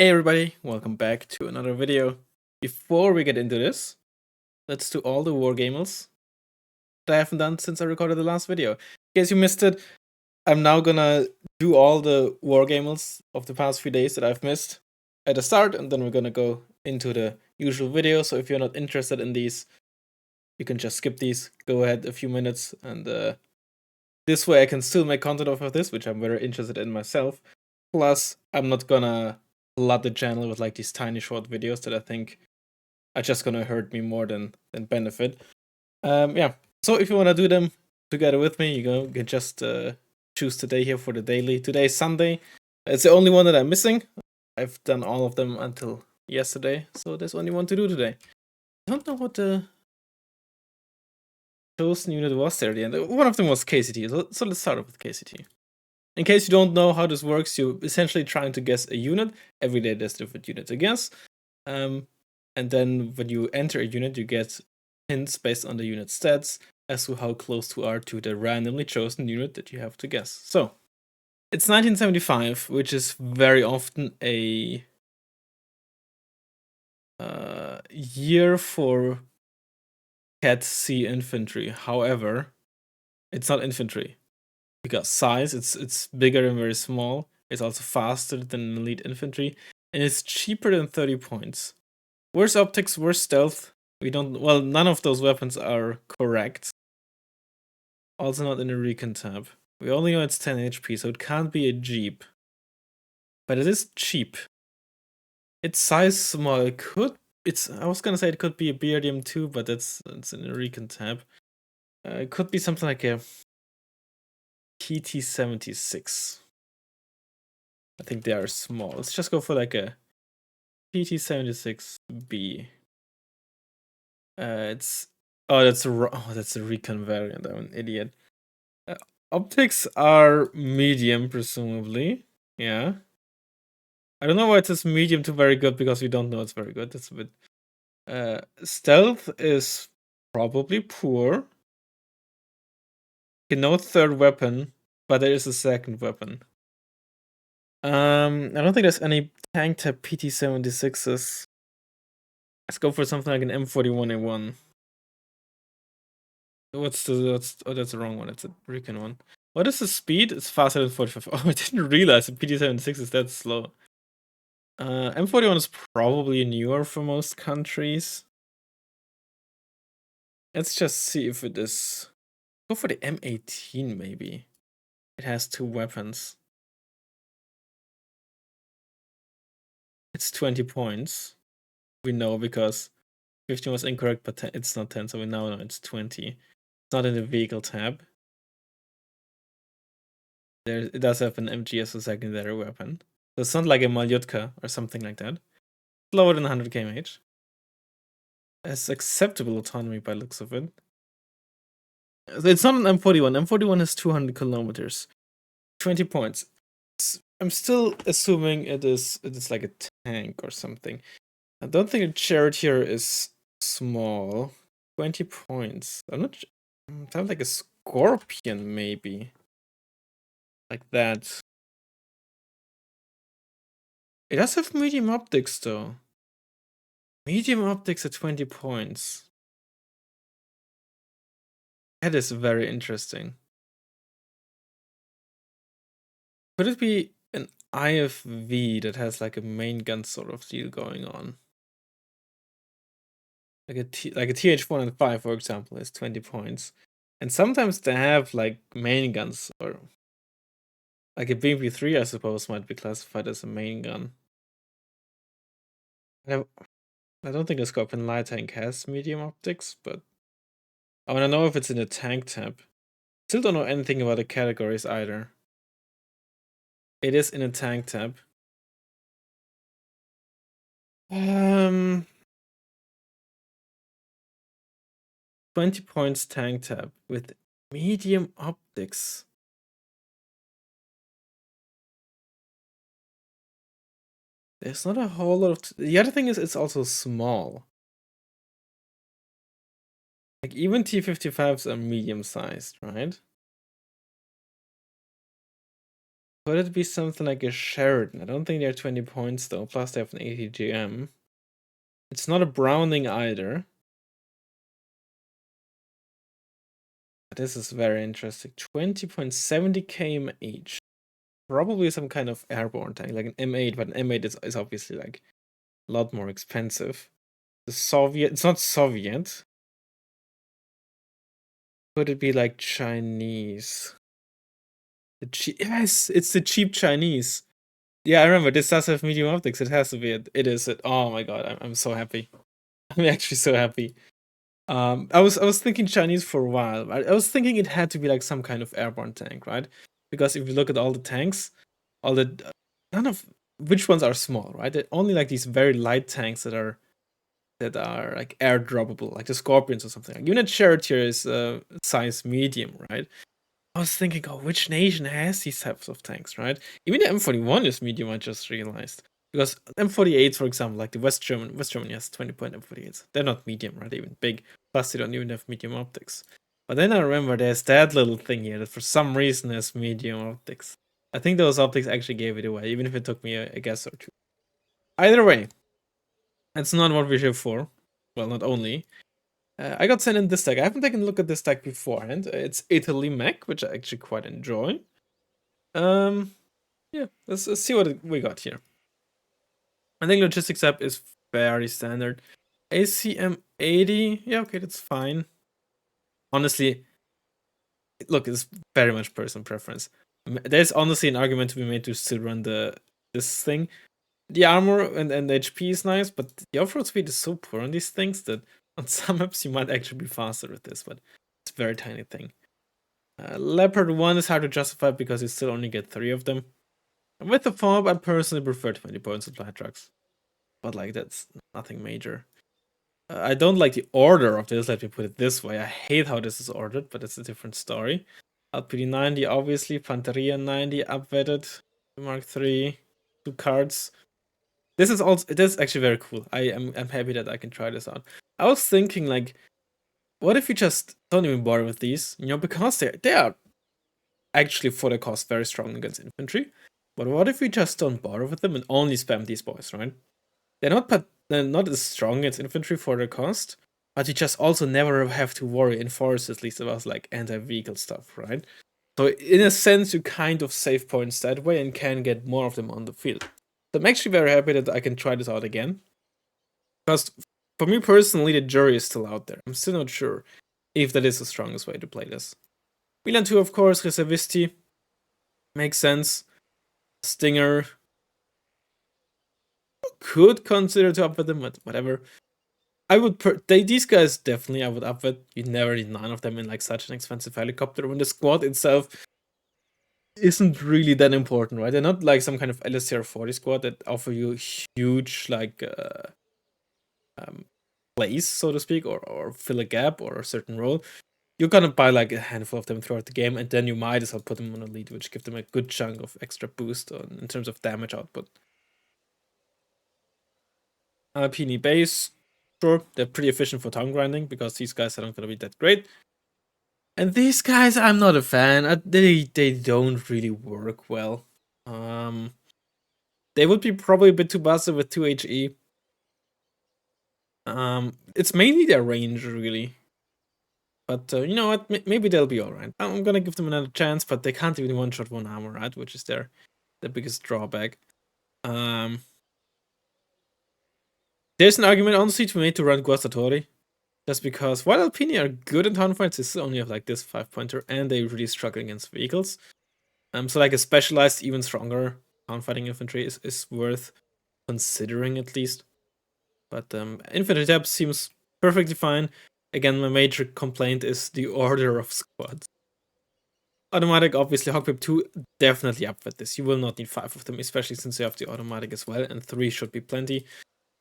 Hey everybody, welcome back to another video. Before we get into this, let's do all the Wargamers that I haven't done since I recorded the last video. In case you missed it, I'm now gonna do all the Wargamers of the past few days that I've missed at the start, and then we're gonna go into the usual video. So if you're not interested in these, you can just skip these, go ahead a few minutes, and this way I can still make content off of this, which I'm very interested in myself. Plus, I'm not gonna flood the channel with like these tiny short videos that I think are just gonna hurt me more than benefit. Yeah. So if you wanna do them together with me, you can just choose today here for the daily. Today is Sunday. It's the only one that I'm missing. I've done all of them until yesterday, so there's only one to do today. I don't know what the chosen unit was there at the end. One of them was KCT, so let's start off with KCT. In case you don't know how this works, you're essentially trying to guess a unit. Every day there's different units to guess. And then when you enter a unit, you get hints based on the unit stats as to how close you are to the randomly chosen unit that you have to guess. So, it's 1975, which is very often a year for Cat C infantry. However, it's not infantry. Because size, it's bigger and very small. It's also faster than elite infantry, and it's cheaper than 30 points. Worse optics, worse stealth. None of those weapons are correct. Also not in the recon tab. We only know it's 10 HP, so it can't be a Jeep. But it is cheap. It's size small. I was gonna say it could be a BRDM 2, but that's in the recon tab. It could be something like a PT-76. I think they are small. Let's just go for like a PT-76B. That's a recon variant. I'm an idiot. Optics are medium, presumably. Yeah. I don't know why it says medium to very good, because we don't know it's very good. That's a bit. Stealth is probably poor. Okay, no third weapon, but there is a second weapon. I don't think there's any tank type PT-76s. Let's go for something like an M41A1. That's the wrong one. It's a recon one. What is the speed? It's faster than 45. Oh, I didn't realize the PT-76 is that slow. M41 is probably newer for most countries. Let's just see if it is. Go for the M18 maybe. It has 2 weapons. It's 20 points. We know because 15 was incorrect, but it's not 10, so we now know it's 20. It's not in the vehicle tab. It does have an MG as a secondary weapon. So it's not like a Maljutka or something like that. Lower than 100 kmh. Has acceptable autonomy by looks of it. So it's not an M41. M41 is 200 kilometers. 20 points. I'm still assuming it is like a tank or something. I don't think a charioteer is small. 20 points. I'm not. Sounds like a scorpion, maybe. Like that. It does have medium optics, though. Medium optics at 20 points. That is very interesting. Could it be an IFV that has like a main gun sort of deal going on? Like a TH1 for example, is 20 points. And sometimes they have like main guns, or like a BMP3, I suppose, might be classified as a main gun. I don't think a Scorpion Light Tank has medium optics, but I want to know if it's in the tank tab. Still don't know anything about the categories either. It is in a tank tab. 20 points tank tab with medium optics. There's not a whole lot of. The other thing is, it's also small. Like, even T-55s are medium sized, right? Could it be something like a Sheridan? I don't think they're 20 points though, plus they have an 80 GM. It's not a Browning either. This is very interesting. 20.70 kmh. Probably some kind of airborne tank, like an M8, but an M8 is obviously like a lot more expensive. The Soviet, it's not Soviet. Could it be like Chinese? Yes, it's the cheap Chinese. Yeah, I remember this does have medium optics. It has to be it. It is it. Oh my god, I'm so happy. I'm actually so happy. I was thinking Chinese for a while. I was thinking it had to be like some kind of airborne tank, right? Because if you look at all the tanks, all the none of which ones are small, right? They're only like these very light tanks that are like airdroppable, like the Scorpions or something. Like unit Charioteer is size medium, right? I was thinking, oh, which nation has these types of tanks, right? Even the M41 is medium, I just realized. Because M48s, for example, like the West Germany has 20-point M48s. They're not medium, right? They're even big. Plus, they don't even have medium optics. But then I remember there's that little thing here that for some reason has medium optics. I think those optics actually gave it away, even if it took me a guess or two. Either way, that's not what we're here for. Well, not only. I got sent in this deck. I haven't taken a look at this deck beforehand. It's Italy Mech, which I actually quite enjoy. Yeah, let's see what we got here. I think Logistics app is very standard. ACM 80, yeah, okay, that's fine. Honestly, look, it's very much personal preference. There's honestly an argument to be made to still run this thing. The armor and HP is nice, but the off-road speed is so poor on these things that on some maps you might actually be faster with this, but it's a very tiny thing. Leopard 1 is hard to justify because you still only get 3 of them. And with the fob, I personally prefer 20 point supply trucks. But like, that's nothing major. I don't like the order of this, let me put it this way. I hate how this is ordered, but it's a different story. LPD 90, obviously. Panteria 90, upvetted. Mark 3, 2 cards. This is actually very cool. I'm happy that I can try this out. I was thinking, like, what if you just don't even bother with these? You know, because they are actually for the cost very strong against infantry. But what if we just don't bother with them and only spam these boys, right? They're not as strong against infantry for the cost, but you just also never have to worry in forests at least about like anti-vehicle stuff, right? So in a sense, you kind of save points that way and can get more of them on the field. So I'm actually very happy that I can try this out again. Because for me personally, the jury is still out there. I'm still not sure if that is the strongest way to play this. Milan 2, of course, Reservisti. Makes sense. Stinger. Could consider to upvet them, but whatever. I would these guys definitely I would upvet. You never need 9 of them in like such an expensive helicopter when the squad itself isn't really that important, right? They're not like some kind of LSTR 40 squad that offer you huge like plays, so to speak, or fill a gap or a certain role. You're gonna buy like a handful of them throughout the game, and then you might as well put them on a lead, which give them a good chunk of extra boost in terms of damage output. Alpini base, sure, they're pretty efficient for town grinding because these guys are not gonna be that great. And these guys, I'm not a fan. They don't really work well. They would be probably a bit too busted with 2 HE. It's mainly their range, really. But you know what? Maybe they'll be alright. I'm gonna give them another chance, but they can't even one-shot 1 armor, right? Which is the biggest drawback. There's an argument honestly to be made to run Guastatori. Just because while Alpini are good in town fights, they still only have like this 5-pointer, and they really struggle against vehicles. So like a specialized, even stronger town fighting infantry is worth considering at least. But infantry tab seems perfectly fine. Again, my major complaint is the order of squads. Automatic, obviously, Hawkpip 2 definitely up with this. You will not need 5 of them, especially since you have the automatic as well, and 3 should be plenty.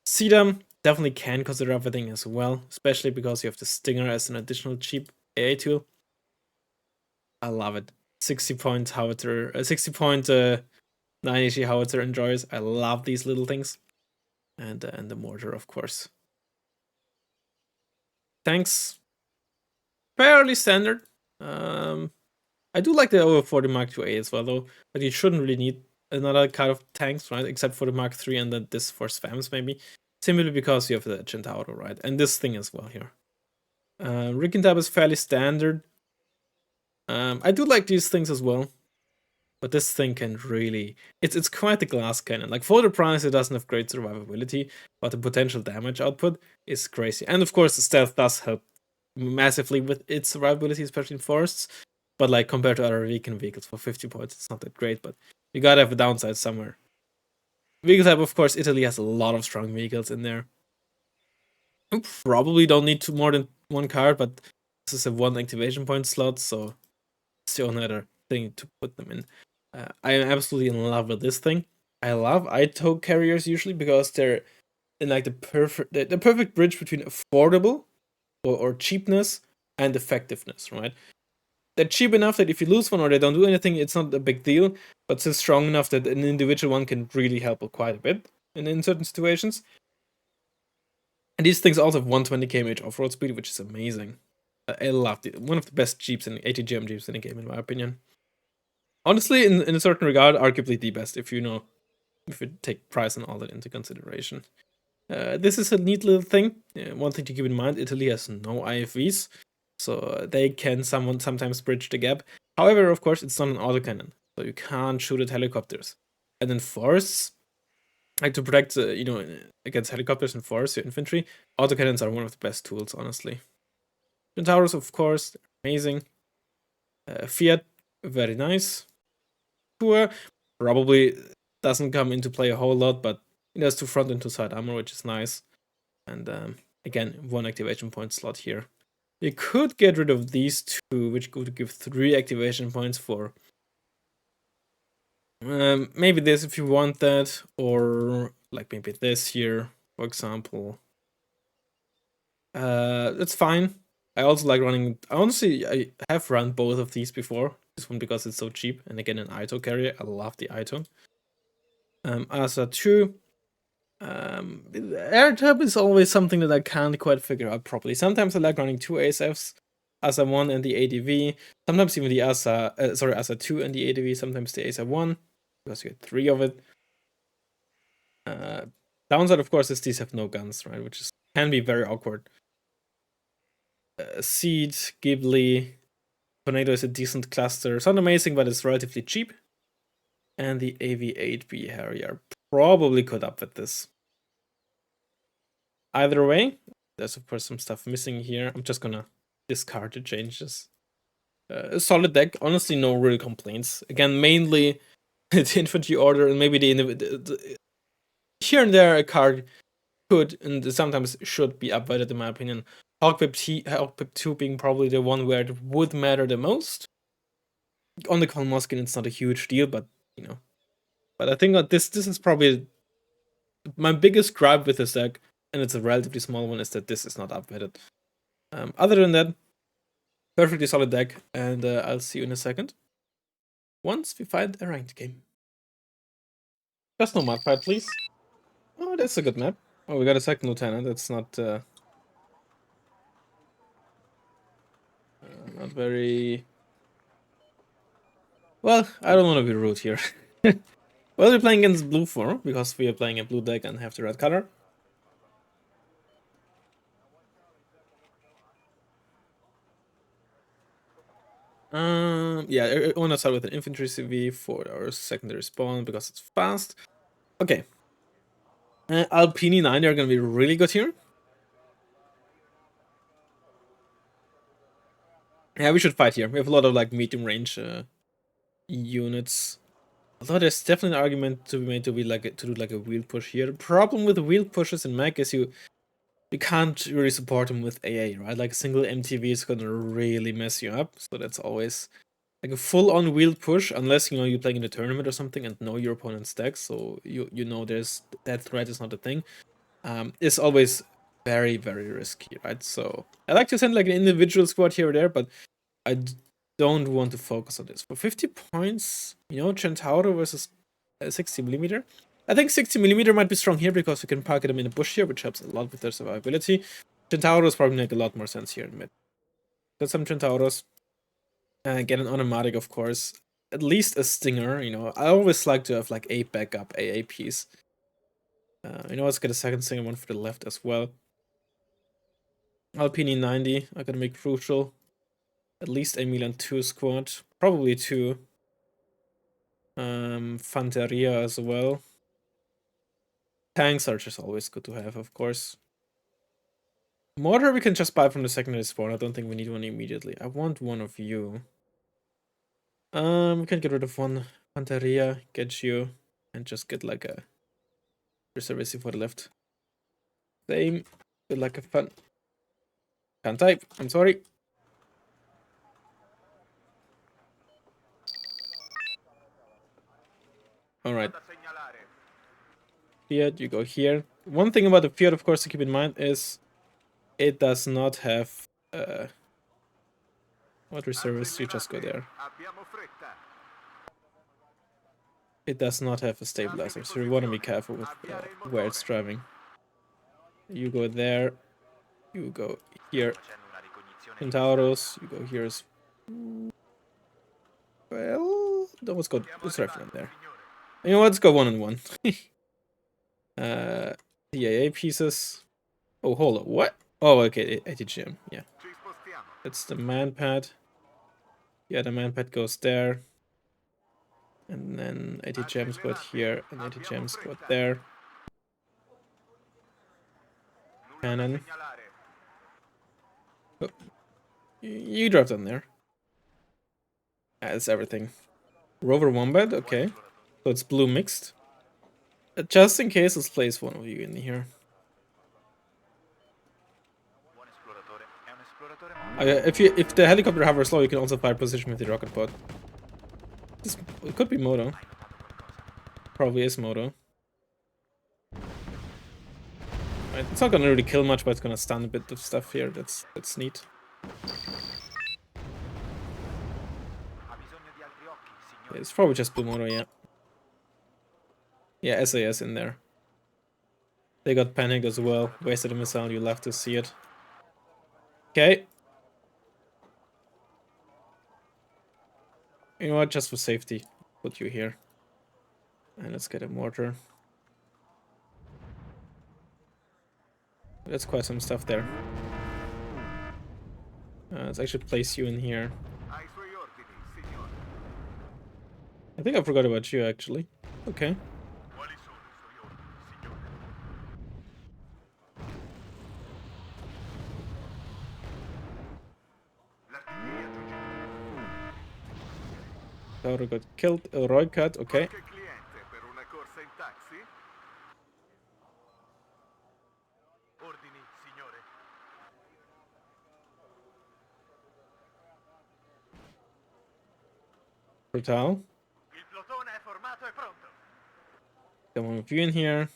Sedum definitely can consider everything as well, especially because you have the Stinger as an additional cheap AA tool. I love it. 60-point howitzer, 60-point 9 howitzer enjoys. I love these little things, and the mortar, of course. Tanks, fairly standard. I do like the over 40 Mark II A as well, though, but you shouldn't really need another kind of tanks, right? Except for the Mark III and then this for spams, maybe. Simply because you have the Centauro, right? And this thing as well here. Rigging tab is fairly standard. I do like these things as well. But this thing can really... It's quite the glass cannon. Like, for the price, it doesn't have great survivability, but the potential damage output is crazy. And of course, the stealth does help massively with its survivability, especially in forests. But like, compared to other weakened vehicles, for 50 points, it's not that great, but you gotta have a downside somewhere. Vehicle type, of course, Italy has a lot of strong vehicles in there. You probably don't need more than one card, but this is a 1 activation point slot, so it's the only other thing to put them in. I am absolutely in love with this thing. I love Ito carriers usually because they're in like the perfect bridge between affordable or cheapness and effectiveness, right? They're cheap enough that if you lose one or they don't do anything, it's not a big deal, but still strong enough that an individual one can really help quite a bit in certain situations. And these things also have 120 km off-road speed, which is amazing. I loved it. One of the best Jeeps in ATGM Jeeps in the game, in my opinion. Honestly, in a certain regard, arguably the best if you take price and all that into consideration. This is a neat little thing. One thing to keep in mind: Italy has no IFVs, so they can sometimes bridge the gap. However, of course, it's not an autocannon, so you can't shoot at helicopters. And in forests, like to protect, against helicopters and forests, your infantry, autocannons are one of the best tools, honestly. Centauros, of course, amazing. Fiat, very nice. Tour probably doesn't come into play a whole lot, but it has 2 front and 2 side armor, which is nice. And again, 1 activation point slot here. You could get rid of these 2, which could give 3 activation points for maybe this if you want that, or like maybe this here, for example. That's fine. I also like running. Honestly, I have run both of these before. This one because it's so cheap, and again, an Ito carrier. I love the Ito. Asa 2. Air tab is always something that I can't quite figure out properly. Sometimes I like running 2 ASFs, Asa 1 and the ADV. Sometimes even the Asa 2 and the ADV. Sometimes the Asa 1 because you get 3 of it. Downside, of course, is these have no guns, right? Which can be very awkward. Seed, Ghibli, Tornado is a decent cluster. It's not amazing, but it's relatively cheap. And the AV8B Harrier probably could up with this. Either way, there's of course some stuff missing here. I'm just gonna discard the changes. A solid deck, honestly, no real complaints. Again, mainly the infantry order and maybe the here and there a card could and sometimes should be upvoted in my opinion. Hawkpip 2 being probably the one where it would matter the most. On the Kolmoskin, it's not a huge deal, but But I think that this is probably my biggest gripe with this deck, and it's a relatively small one, is that this is not upvoted. Other than that, perfectly solid deck, and I'll see you in a second. Once we find a ranked game. Just no map fight, please. Oh, that's a good map. Oh, we got a second lieutenant. That's not very... Well, I don't want to be rude here. Well, we're playing against blue 4, because we are playing a blue deck and have the red color. Yeah, I want to start with an infantry CV for our secondary spawn because it's fast. Okay. Alpini 9 are gonna be really good here. Yeah, we should fight here. We have a lot of like medium range units. Although there's definitely an argument to be made to do like a wheel push here. The problem with the wheel pushes in mech is you can't really support them with AA, right? Like a single MTV is gonna really mess you up. So that's always like a full-on wheel push, unless you're playing in a tournament or something and know your opponent's deck, so you know there's that threat is not a thing. Is always very, very risky, right? So I like to send like an individual squad here or there, but I don't want to focus on this. For 50 points, Centauro versus 60mm. I think 60mm might be strong here because we can pocket them in a bush here, which helps a lot with their survivability. Centauros probably make a lot more sense here in mid. Got some Centauros. Get an automatic, of course. At least a stinger, you know. I always like to have like a backup AAPs. You know, let's get a second stinger, one for the left as well. Alpini 90, are gonna be crucial. At least a Milan 2 squad. Probably 2. Fanteria as well. Tanks are just always good to have, of course. Mortar we can just buy from the secondary spawn. I don't think we need one immediately. I want one of you. We can get rid of one Fanteria, get you, and just get like a reservation for the left. Same, with like a fun. Can't type, I'm sorry. Alright. Fiat, you go here. One thing about the Fiat, of course, to keep in mind is it does not have what reservice, you just go there. It does not have a stabilizer, so you want to be careful with where it's driving. You go there, you go here. Centauros, you go here as well. Let's go. Let's drive in there. You know what? Let's go 1-on-1. DAA pieces. Oh, hold on. What? Oh, okay. ATGM. Yeah. That's the man pad. Yeah, the man pad goes there. And then ATGM squad here and ATGM squad there. Cannon. Oh. You drive down there. That's everything. Rover Wombat, okay. So it's blue mixed. Just in case, let's place one of you in here. If the helicopter hovers low, you can also fire position with the rocket pod. It could be Moto. Probably is Moto. Right, it's not gonna really kill much, but it's gonna stun a bit of stuff here. That's neat. It's probably just Blue Moto, yeah. Yeah, SAS in there. They got panicked as well. Wasted a missile, you'll have to see it. Okay. You know what, just for safety, put you here. And let's get a mortar. That's quite some stuff there. Let's actually place you in here. I think I forgot about you, actually. Okay. Laura got killed. Roy cut, okay. Brutal. Come on with you in here.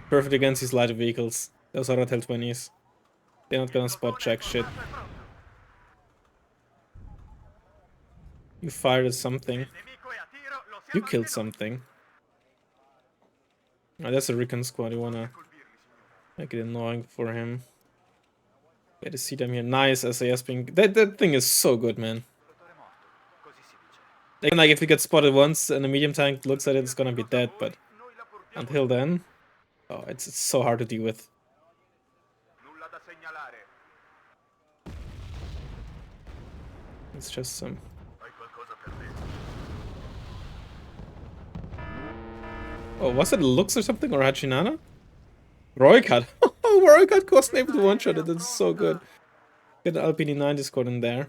Perfect against these light vehicles. Those are Hotel 20s. They're not gonna spot check shit. You fired something. You killed something. Oh, that's a recon squad. You wanna make it annoying for him. Get to see them here. Nice SAS being. That thing is so good, man. Like if you get spotted once and a medium tank looks at it, it's gonna be dead. But until then, oh, it's so hard to deal with. It's just some. Oh, was it Lux or something, or Hachinana? Roycat. Oh, Roycat wasn't able to one-shot it. That's so good. Get the Alpini 90 squad in there.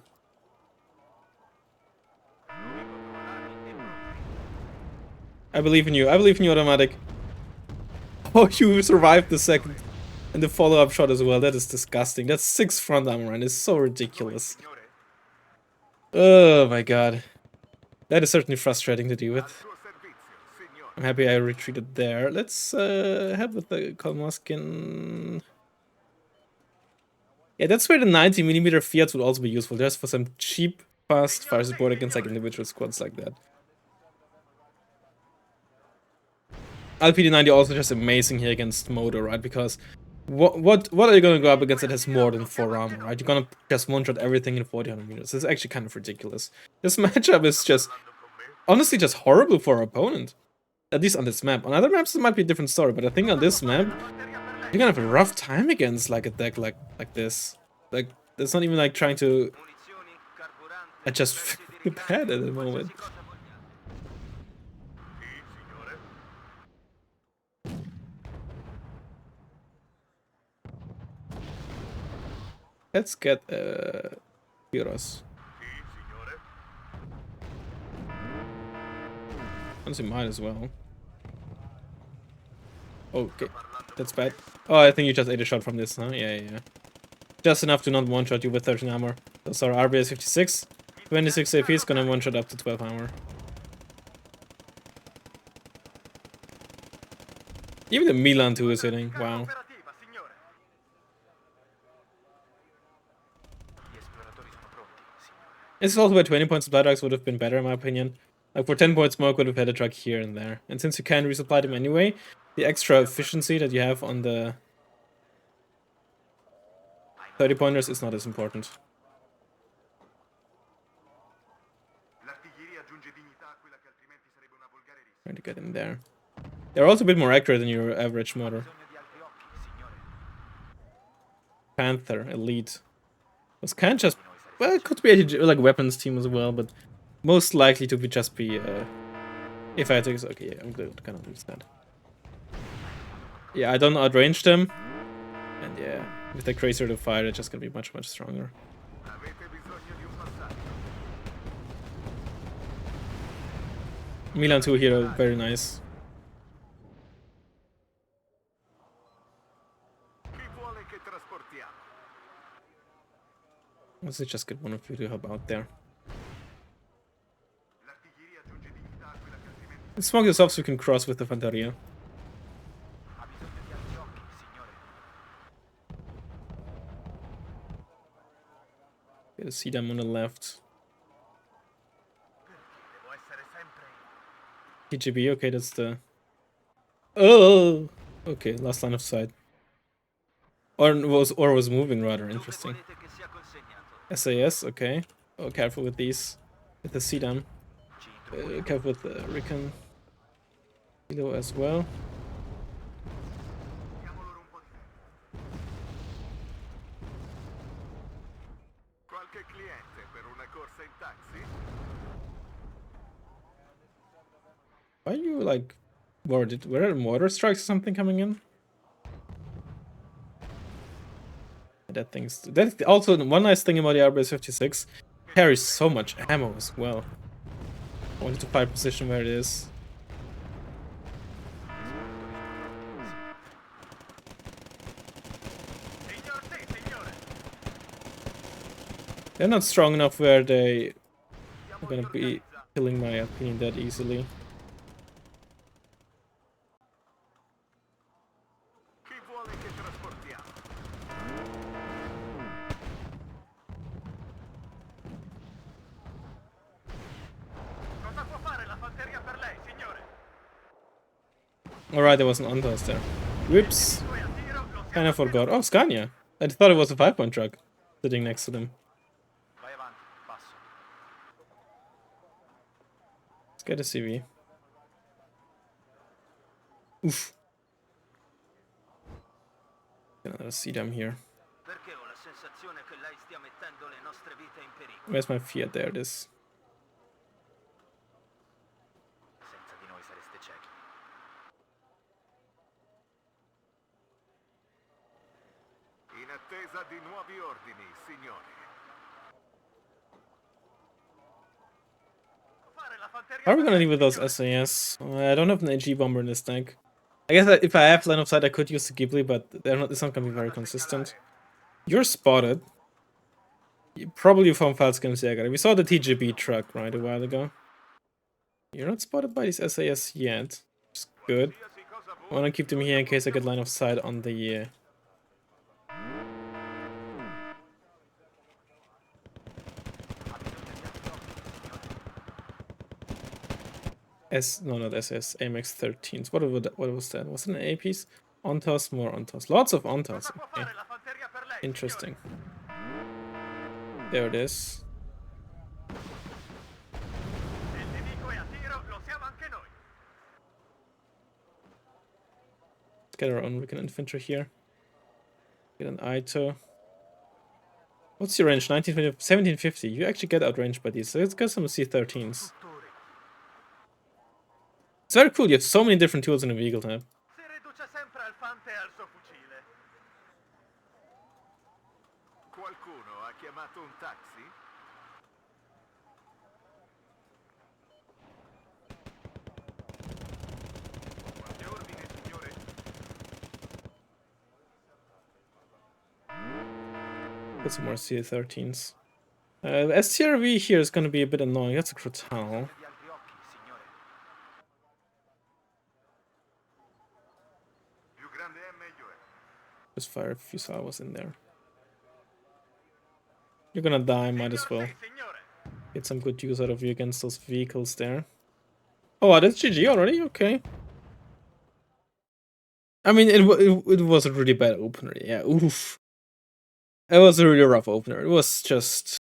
I believe in you. I believe in you, Automatic. Oh, you survived the second. And the follow-up shot as well. That is disgusting. That's 6 front armor and it's so ridiculous. Oh my god. That is certainly frustrating to deal with. I'm happy I retreated there. Let's have with the Kalmaskin. Yeah, that's where the 90mm Fiat would also be useful. Just for some cheap fast fire support against like individual squads like that. LPD-90 also just amazing here against Moto, right? Because what are you gonna go up against that has more than 4 armor, right? You're gonna just one-shot everything in 400 meters. It's actually kind of ridiculous. This matchup is just honestly just horrible for our opponent. At least on this map. On other maps it might be a different story, but I think on this map you're gonna have a rough time against like a deck like this. Like it's not even like trying to adjust feel bad at the moment. Let's get Heroes. Honestly, might as well. Okay, that's bad. Oh, I think you just ate a shot from this, huh? Yeah. Just enough to not one-shot you with 13 armor. That's our RBS 56. 26 AP is gonna one-shot up to 12 armor. Even the Milan 2 is hitting. Wow. This is also where 20 points supply trucks would have been better in my opinion. Like for 10 points more, could have had a truck here and there. And since you can resupply them anyway, the extra efficiency that you have on the 30 pointers is not as important. Trying to get in there. They're also a bit more accurate than your average motor. Panther, Elite. Was kind of just, well, it could be a like weapons team as well, but most likely to be just be if I take, okay, yeah, I'm good, kind of understand. Yeah, I don't outrange them, and yeah, with the crazier to fire, it's just gonna be much stronger. Milan 2 hero, very nice. Let's just get one of you to help out there. Let's smoke this off so we can cross with the Fanteria. Get to see them on the left. TGB, okay, that's the... Oh! Okay, last line of sight. Or was moving rather, interesting. SAS, okay. Oh, careful with these. With the CDAM. Careful with the Recon. Kilo as well. Why are you like worried? Were there mortar strikes or something coming in? That's also one nice thing about the RBS 56. Carries so much ammo as well. I wanted to find position where it is. They're not strong enough where they are gonna be killing my opinion that easily. Alright, there was an on-toss there. Whoops. Kinda forgot. Oh, Scania. I thought it was a 5-point truck sitting next to them. Let's get a CV. Oof. Another CDAM here. Where's my Fiat? There it is. How are we gonna deal with those SAS? I don't have an AG bomber in this tank. I guess if I have line of sight, I could use the Ghibli, but it's not gonna be very consistent. You're spotted. Probably from Falskamsjägare. We saw the TGB truck, right, a while ago. You're not spotted by these SAS yet. Which is good. I wanna keep them here in case I get line of sight on the... No, not SS, AMX 13s. What was that? Was it an A piece? On-toss, more on-toss. Lots of on-toss. Okay. Interesting. There it is. Let's get our own Recon infantry here. Get an Ito. What's your range? 1750. You actually get outranged by these. So let's get some C13s. It's very cool. You have so many different tools in a vehicle type. Qualcuno ha chiamato un taxi? Qualche ordine, signore? Get some more C13s. STRV here is going to be a bit annoying. That's a Crotal. Just fire a few salvos in there. You're gonna die, might as well. Get some good use out of you against those vehicles there. Oh, that's GG already? Okay. I mean, it was a really bad opener. Yeah, oof. It was a really rough opener. It was just...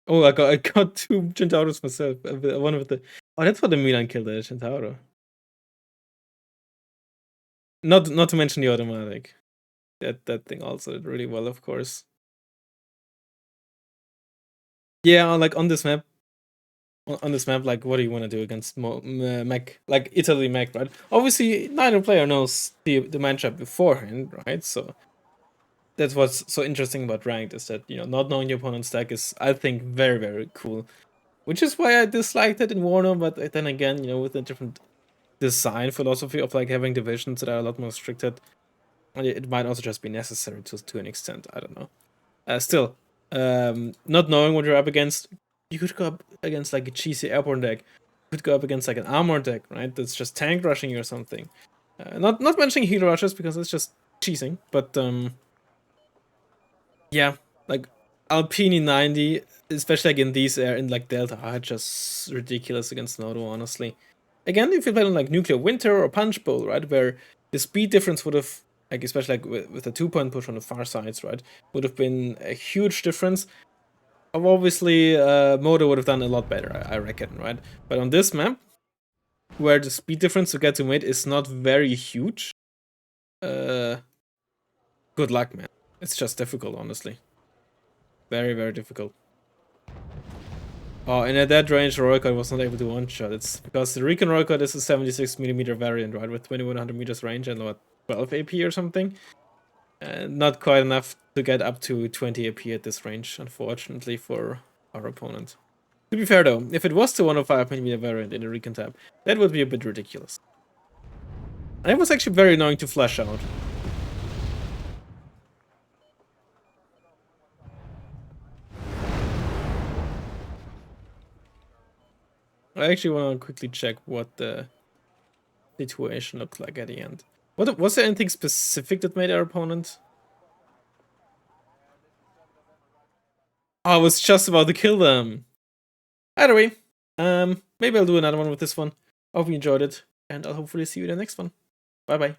Oh, I got two Centauros myself. One with the... Oh, that's what the Milan killed, the Centauro. Not to mention the automatic. That thing also did really well, of course. Yeah, like on this map, like, what do you want to do against mech, like Italy mech, right? Obviously, neither player knows the matchup beforehand, right? So that's what's so interesting about ranked, is that, you know, not knowing your opponent's deck is, I think, very, very cool. Which is why I disliked it in Warno, but then again, you know, with a different design philosophy of like having divisions that are a lot more restricted, it might also just be necessary to an extent. I don't know. Still, not knowing what you're up against, you could go up against like a cheesy airborne deck. You could go up against like an armor deck, right? That's just tank rushing you or something. Not mentioning heal rushes because it's just cheesing, but yeah, like Alpini 90, especially like in these in like Delta, are just ridiculous against Nodo, honestly. Again, if you play on like Nuclear Winter or Punch Bowl, right, where the speed difference would have, like, especially like with a 2-point push on the far sides, right, would have been a huge difference. Obviously, Moto would have done a lot better, I reckon, right? But on this map, where the speed difference to get to mid is not very huge, good luck, man. It's just difficult, honestly. Very, very difficult. Oh, and at that range, Roycott was not able to one-shot. It's because the Recon Roycott is a 76mm variant, right? With 2100 meters range and what, 12 AP or something? Not quite enough to get up to 20 AP at this range, unfortunately, for our opponent. To be fair, though, if it was the 105mm variant in the Recon tab, that would be a bit ridiculous. And it was actually very annoying to flash out. I actually want to quickly check what the situation looked like at the end. Was there anything specific that made our opponent? Oh, I was just about to kill them. Either way, maybe I'll do another one with this one. Hope you enjoyed it, and I'll hopefully see you in the next one. Bye bye.